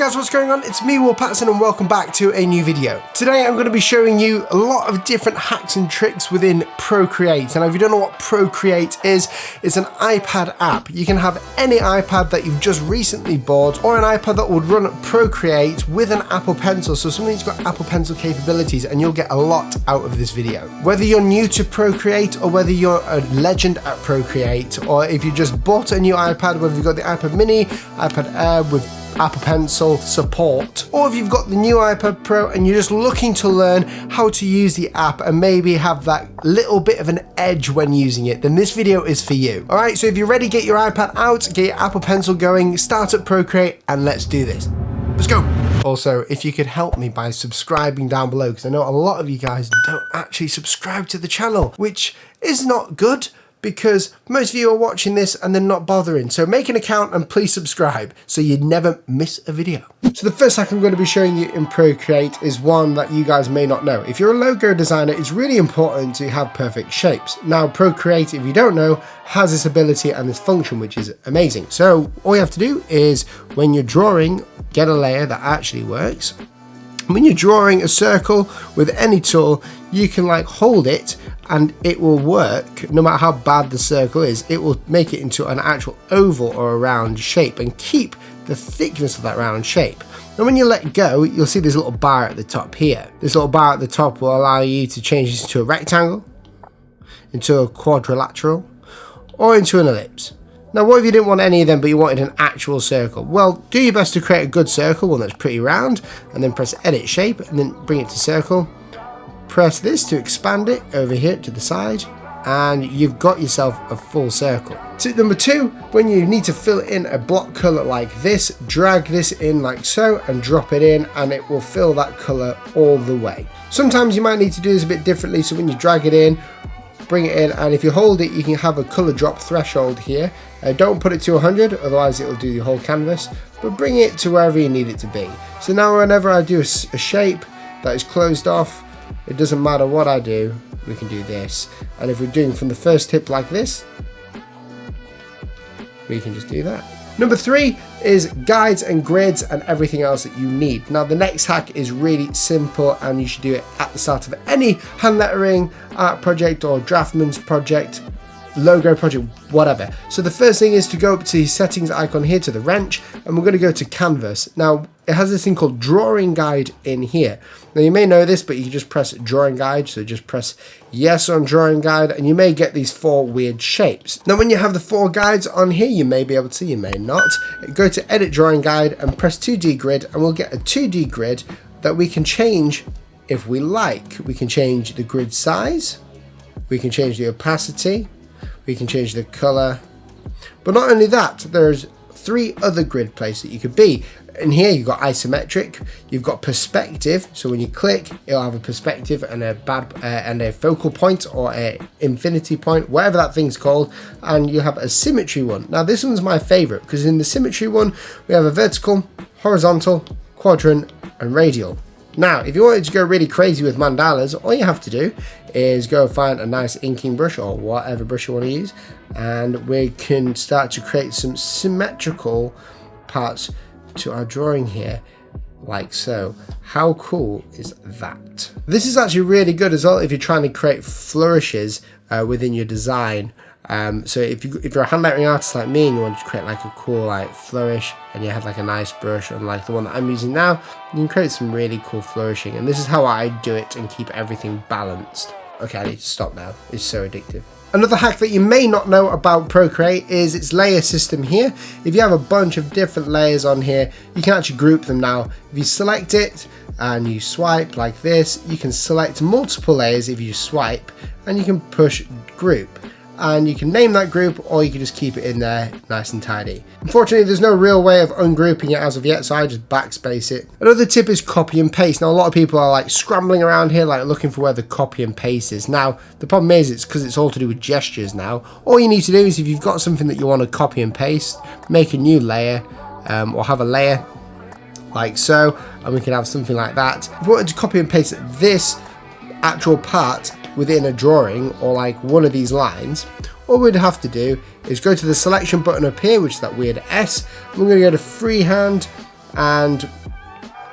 guys, what's going on? It's me, Paterson, and welcome back to a new video. Today I'm going to be showing you a lot of different hacks and tricks within Procreate. And if you don't know what Procreate is, it's an iPad app. You can have any iPad that you've just recently bought, or an iPad that would run Procreate with an Apple Pencil. So something that's got Apple Pencil capabilities, and you'll get a lot out of this video. Whether you're new to Procreate, or whether you're a legend at Procreate, or if you just bought a new iPad, whether you've got the iPad mini, iPad Air with Apple Pencil support, or if you've got the new iPad Pro and you're just looking to learn how to use the app and maybe have that little bit of an edge when using it, then this video is for you. Alright, so if you're ready, get your iPad out, get your Apple Pencil going, start up Procreate, and let's do this. Let's go! Also, if you could help me by subscribing down below, because I know a lot of you guys don't actually subscribe to the channel, which is not good, because most of you are watching this and they're not bothering. So make an account and please subscribe so you never miss a video. So the first hack I'm going to be showing you in Procreate is one that you guys may not know. If you're a logo designer, it's really important to have perfect shapes. Now Procreate, if you don't know, has this ability and this function, which is amazing. So all you have to do is, when you're drawing, get a layer that actually works. When you're drawing a circle with any tool, you can hold it and it will work. No matter how bad the circle is, it will make it into an actual oval or a round shape and keep the thickness of that round shape. And when you let go, you'll see this little bar at the top here. This little bar at the top will allow you to change this into a rectangle, into a quadrilateral, or into an ellipse. Now, what if you didn't want any of them, but you wanted an actual circle? Well, do your best to create a good circle, one that's pretty round, and then press Edit Shape, and then bring it to Circle. Press this to expand it over here to the side, and you've got yourself a full circle. Tip number 2, when you need to fill in a block color like this, drag this in like so, and drop it in, and it will fill that color all the way. Sometimes you might need to do this a bit differently, so when you drag it in, bring it in, and if you hold it, you can have a color drop threshold here. Don't put it to 100, otherwise it will do the whole canvas, but bring it to wherever you need it to be. So now whenever I do a shape that is closed off, it doesn't matter what I do, we can do this. And if we're doing from the first tip like this, we can just do that. Number 3 is guides and grids and everything else that you need. Now the next hack is really simple, and you should do it at the start of any hand lettering art project or draftman's project, logo project, whatever. So the first thing is to go up to the settings icon here, to the wrench, and we're going to go to canvas. Now it has this thing called drawing guide in here. Now you may know this, but you can just press drawing guide, so just press yes on drawing guide, and you may get these 4 weird shapes. Now when you have the 4 guides on here, you may be able to, you may not. Go to edit drawing guide and press 2D grid, and we'll get a 2D grid that we can change if we like. We can change the grid size, we can change the opacity, we can change the color, but not only that, there's 3 other grid places that you could be. In here you've got isometric, you've got perspective, so when you click it'll have a perspective and a focal point or a infinity point, whatever that thing's called, and you have a symmetry one. Now this one's my favorite, because in the symmetry one we have a vertical, horizontal, quadrant, and radial. Now if you wanted to go really crazy with mandalas, all you have to do is go find a nice inking brush or whatever brush you want to use, and we can start to create some symmetrical parts to our drawing here, like so. How cool is that? This is actually really good as well if you're trying to create flourishes within your design. So if you're a hand lettering artist like me and you want to create a cool flourish, and you have a nice brush, and like the one that I'm using now, you can create some really cool flourishing. And this is how I do it and keep everything balanced. Okay, I need to stop now. It's so addictive. Another hack that you may not know about Procreate is its layer system here. If you have a bunch of different layers on here, you can actually group them now. If you select it and you swipe like this, you can select multiple layers if you swipe, and you can push group. And you can name that group, or you can just keep it in there nice and tidy. Unfortunately, there's no real way of ungrouping it as of yet, so I just backspace it. Another tip is copy and paste. Now a lot of people are scrambling around here looking for where the copy and paste is. Now the problem is it's because it's all to do with gestures now. All you need to do is, if you've got something that you want to copy and paste, make a new layer, or have a layer like so, and we can have something like that. If we wanted to copy and paste this actual part within a drawing, or one of these lines, all we'd have to do is go to the selection button up here, which is that weird S, and we're going to go to freehand, and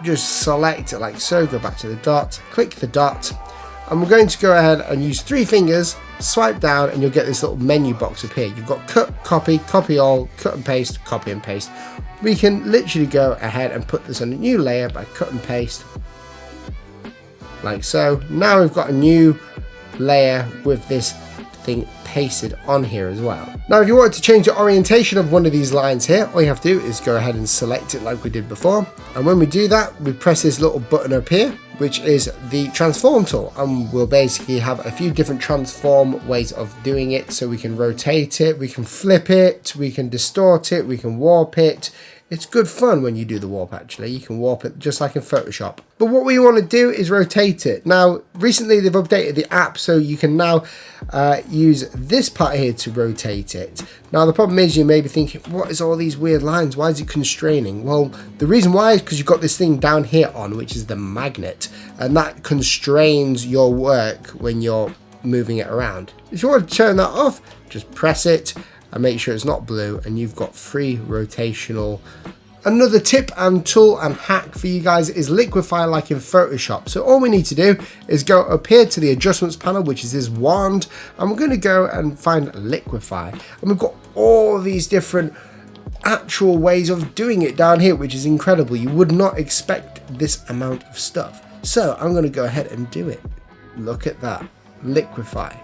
just select it like so, go back to the dot, click the dot, and we're going to go ahead and use 3 fingers, swipe down, and you'll get this little menu box up here. You've got cut, copy all, cut and paste, copy and paste. We can literally go ahead and put this on a new layer by cut and paste, like so. Now we've got a new layer with this thing pasted on here as well. Now if you wanted to change the orientation of one of these lines here, all you have to do is go ahead and select it like we did before, and when we do that, we press this little button up here, which is the transform tool, and we'll basically have a few different transform ways of doing it. So we can rotate it, we can flip it, we can distort it, we can warp it. It's good fun when you do the warp actually. You can warp it just like in Photoshop. But what we want to do is rotate it. Now, recently they've updated the app so you can now use this part here to rotate it. Now the problem is you may be thinking, what is all these weird lines? Why is it constraining? Well, the reason why is because you've got this thing down here on, which is the magnet, and that constrains your work when you're moving it around. If you want to turn that off, just press it and make sure it's not blue, and you've got free rotational. Another tip and tool and hack for you guys is liquefy like in Photoshop. So all we need to do is go up here to the adjustments panel, which is this wand, and we're going to go and find liquefy, and we've got all these different actual ways of doing it down here, which is incredible. You would not expect this amount of stuff. So I'm going to go ahead and do it. Look at that, liquefy,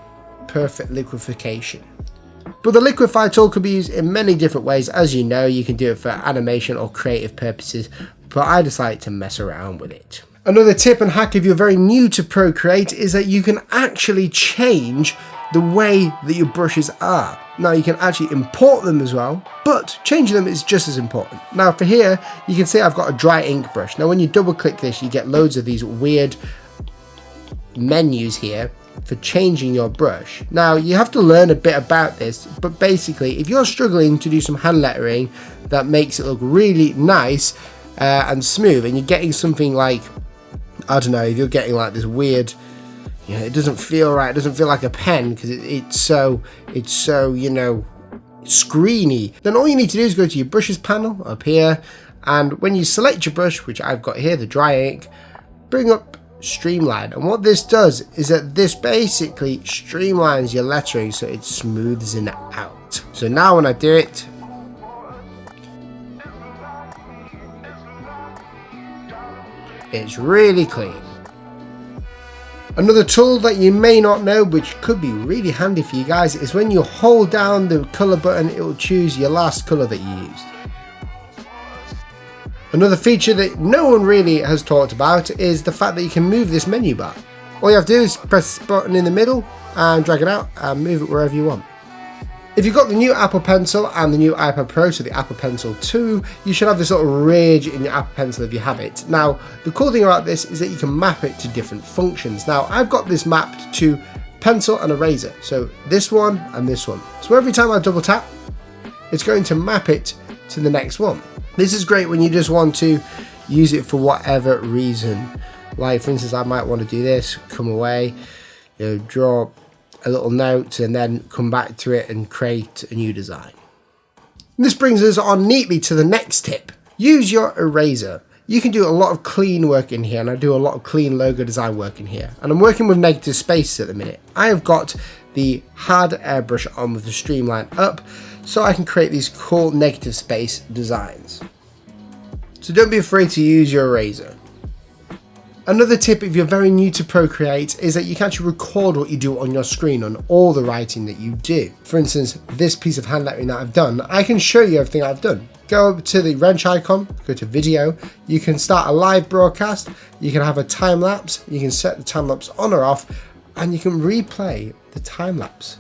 perfect liquefaction. But the liquefy tool can be used in many different ways. As you know, you can do it for animation or creative purposes, but I decided to mess around with it. Another tip and hack if you're very new to Procreate is that you can actually change the way that your brushes are. Now you can actually import them as well, but changing them is just as important. Now for here, you can see I've got a dry ink brush. Now when you double click this, you get loads of these weird menus here for changing your brush. Now you have to learn a bit about this, but basically if you're struggling to do some hand lettering that makes it look really nice and smooth, and you're getting something like, I don't know, if you're getting like this weird, you know, it doesn't feel right, it doesn't feel like a pen because it's so, you know, screeny, then all you need to do is go to your brushes panel up here, and when you select your brush, which I've got here, the dry ink, bring up streamline, and what this does is that this basically streamlines your lettering so it smooths it out. So now when I do it, it's really clean. Another tool that you may not know, which could be really handy for you guys, is when you hold down the color button, it will choose your last color that you used. Another feature that no one really has talked about is the fact that you can move this menu bar. All you have to do is press this button in the middle and drag it out and move it wherever you want. If you've got the new Apple Pencil and the new iPad Pro, so the Apple Pencil 2, you should have this little ridge in your Apple Pencil if you have it. Now, the cool thing about this is that you can map it to different functions. Now, I've got this mapped to pencil and eraser, so this one and this one. So every time I double tap, it's going to map it to the next one. This is great when you just want to use it for whatever reason. Like for instance, I might want to do this, come away, you know, draw a little note and then come back to it and create a new design. This brings us on neatly to the next tip. Use your eraser. You can do a lot of clean work in here, and I do a lot of clean logo design work in here. And I'm working with negative spaces at the minute. I have got the hard airbrush on with the streamline up, so I can create these cool negative space designs. So don't be afraid to use your eraser. Another tip if you're very new to Procreate is that you can actually record what you do on your screen on all the writing that you do. For instance, this piece of hand lettering that I've done, I can show you everything I've done. Go up to the wrench icon, go to video, you can start a live broadcast, you can have a time lapse, you can set the time lapse on or off, and you can replay the time lapse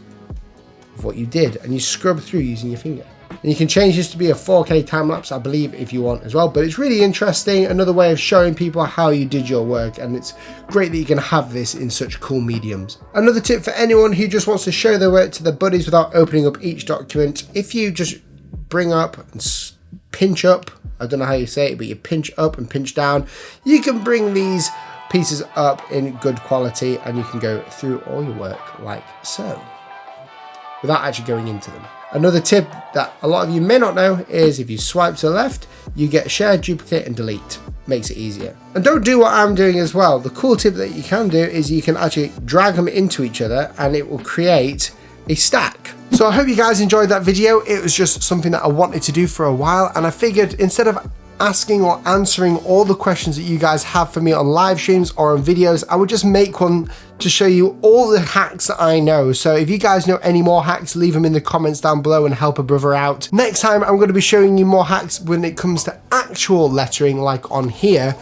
of what you did, and you scrub through using your finger. And you can change this to be a 4K time lapse, I believe, if you want as well. But it's really interesting, another way of showing people how you did your work, and it's great that you can have this in such cool mediums. Another tip for anyone who just wants to show their work to their buddies without opening up each document, if you just bring up and pinch up, I don't know how you say it, but you pinch up and pinch down, you can bring these pieces up in good quality, and you can go through all your work like so, without actually going into them. Another tip that a lot of you may not know is if you swipe to the left, you get share, duplicate, and delete. Makes it easier. And don't do what I'm doing as well. The cool tip that you can do is you can actually drag them into each other and it will create a stack. So I hope you guys enjoyed that video. It was just something that I wanted to do for a while, and I figured instead of asking or answering all the questions that you guys have for me on live streams or on videos, I would just make one to show you all the hacks that I know. So if you guys know any more hacks, leave them in the comments down below and help a brother out. Next time I'm going to be showing you more hacks when it comes to actual lettering, like on here,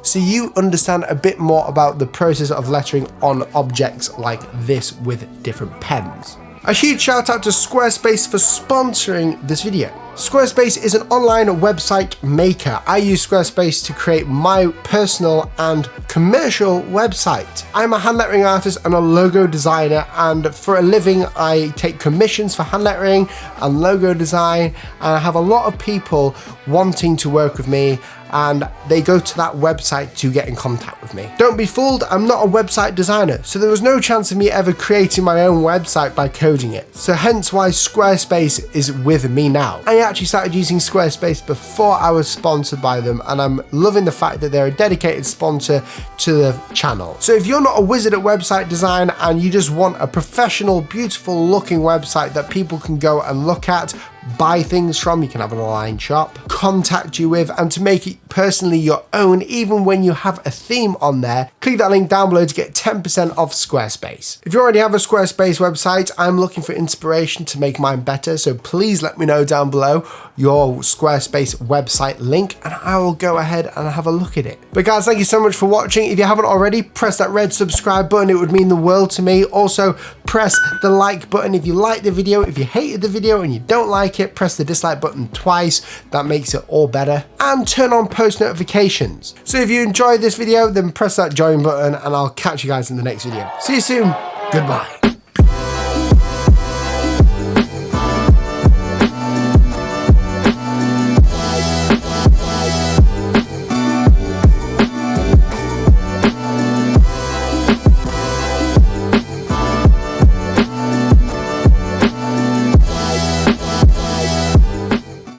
so you understand a bit more about the process of lettering on objects like this with different pens. A huge shout out to Squarespace for sponsoring this video. Squarespace is an online website maker. I use Squarespace to create my personal and commercial website. I'm a hand lettering artist and a logo designer, and for a living I take commissions for hand lettering and logo design, and I have a lot of people wanting to work with me, and they go to that website to get in contact with me. Don't be fooled, I'm not a website designer, so there was no chance of me ever creating my own website by coding it. So hence why Squarespace is with me now. I actually started using Squarespace before I was sponsored by them, and I'm loving the fact that they're a dedicated sponsor to the channel. So if you're not a wizard at website design and you just want a professional, beautiful looking website that people can go and look at, buy things from, you can have an online shop, contact you with, and to make it personally your own, even when you have a theme on there, click that link down below to get 10% off Squarespace. If you already have a Squarespace website, I'm looking for inspiration to make mine better, so please let me know down below your Squarespace website link and I will go ahead and have a look at it. But guys, thank you so much for watching. If you haven't already, press that red subscribe button, it would mean the world to me. Also, press the like button if you liked the video. If you hated the video and you don't like it, press the dislike button twice, that makes it all better, and turn on post notifications. So if you enjoyed this video, then press that join button and I'll catch you guys in the next video. See you soon, goodbye.